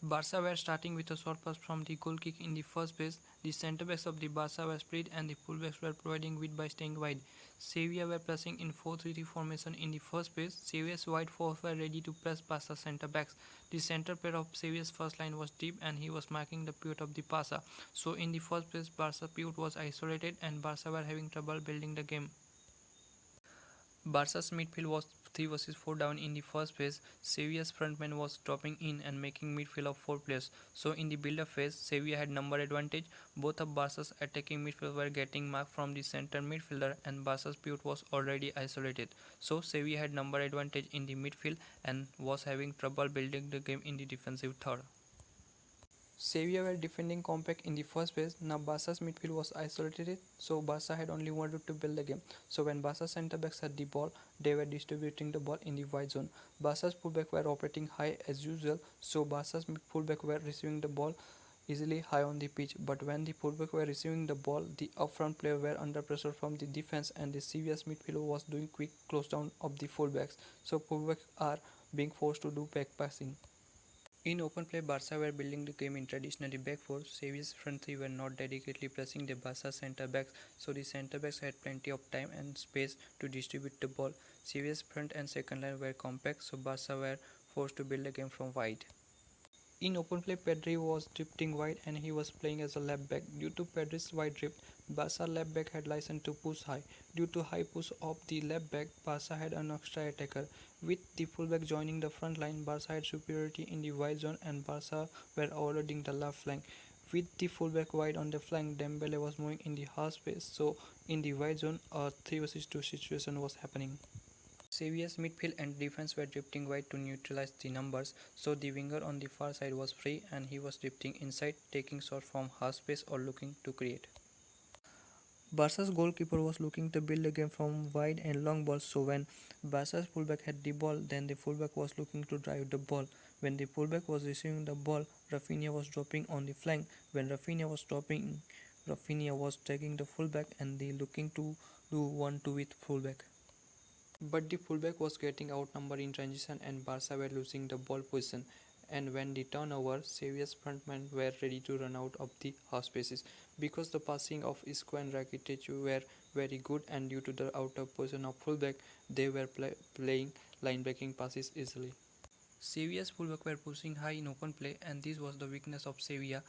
Barca were starting with a short pass from the goal kick in the first place. The centre-backs of the Barca were split and the full-backs were providing width by staying wide. Sevilla were pressing in 4-3-3 formation in the first place. Sevilla's wide fours were ready to press Barca's centre-backs. The centre pair of Sevilla's first line was deep and he was marking the pivot of the Barca. So in the first place, Barca pivot was isolated and Barca were having trouble building the game. Barca's midfield was 3 versus 4 down in the first phase. Sevilla's frontman was dropping in and making midfield of 4 players. So in the build-up phase, Sevilla had number advantage. Both of Barca's attacking midfield were getting marked from the center midfielder and Barca's pivot was already isolated. So Sevilla had number advantage in the midfield and was having trouble building the game in the defensive third. Sevilla were defending compact in the first phase. Now Barca's midfield was isolated, so Barca had only one route to build the game. So when Barca's centre-backs had the ball, they were distributing the ball in the wide zone. Barca's fullback were operating high as usual, so Barca's fullback were receiving the ball easily high on the pitch. But when the fullback were receiving the ball, the up-front player were under pressure from the defense and the Sevilla's midfielder was doing quick close down of the fullbacks. So fullbacks are being forced to do back passing. In open play, Barca were building the game in traditionally back four. Sevilla's front three were not dedicatedly pressing the Barca centre-backs, so the centre-backs had plenty of time and space to distribute the ball. Sevilla's front and second line were compact, so Barca were forced to build the game from wide. In open play, Pedri was drifting wide and he was playing as a left back. Due to Pedri's wide drift, Barca left back had license to push high. Due to high push of the left back, Barca had an extra attacker. With the fullback joining the front line, Barca had superiority in the wide zone and Barca were overloading the left flank. With the fullback wide on the flank, Dembele was moving in the half space, so in the wide zone, a 3 vs 2 situation was happening. Sevilla's midfield and defense were drifting wide to neutralize the numbers, so the winger on the far side was free and he was drifting inside, taking shots from half space or looking to create. Barca's goalkeeper was looking to build the game from wide and long balls, so when Barca's fullback had the ball, then the fullback was looking to drive the ball. When the fullback was receiving the ball, Rafinha was dropping on the flank. When Rafinha was dropping, Rafinha was tagging the fullback and they looking to do 1-2 with fullback. But the fullback was getting outnumbered in transition and Barca were losing the ball position. And when the turnover, Sevilla's frontmen were ready to run out of the half spaces. Because the passing of Isco and Rakitic were very good and due to the out of position of fullback, they were playing line-breaking passes easily. Sevilla's fullback were pushing high in open play and this was the weakness of Sevilla.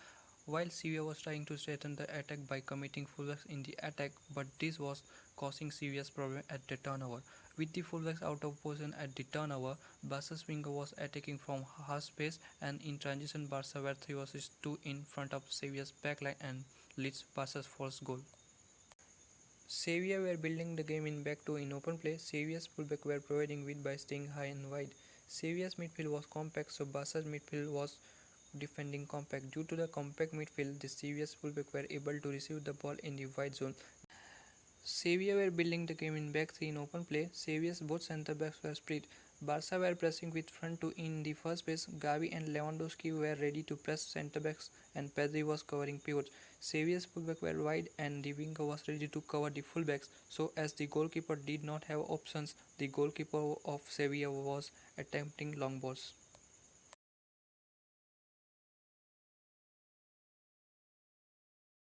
While Sevilla was trying to strengthen the attack by committing fullbacks in the attack, but this was causing Sevilla's problem at the turnover. With the fullbacks out of position at the turnover, Barca's winger was attacking from half space and in transition Barca were 3 vs 2 in front of Sevilla's backline and leads Barca's first goal. Sevilla were building the game in back two in open play. Sevilla's fullback were providing width by staying high and wide. Sevilla's midfield was compact, so Barca's midfield was defending compact. Due to the compact midfield, the Sevilla's fullback were able to receive the ball in the wide zone. Sevilla were building the game in back three in open play. Sevilla's both centre-backs were split. Barca were pressing with front two in the first phase. Xavi and Lewandowski were ready to press centre-backs and Pedri was covering pivots. Sevilla's fullback were wide and the winger was ready to cover the fullbacks. So as the goalkeeper did not have options, the goalkeeper of Sevilla was attempting long balls.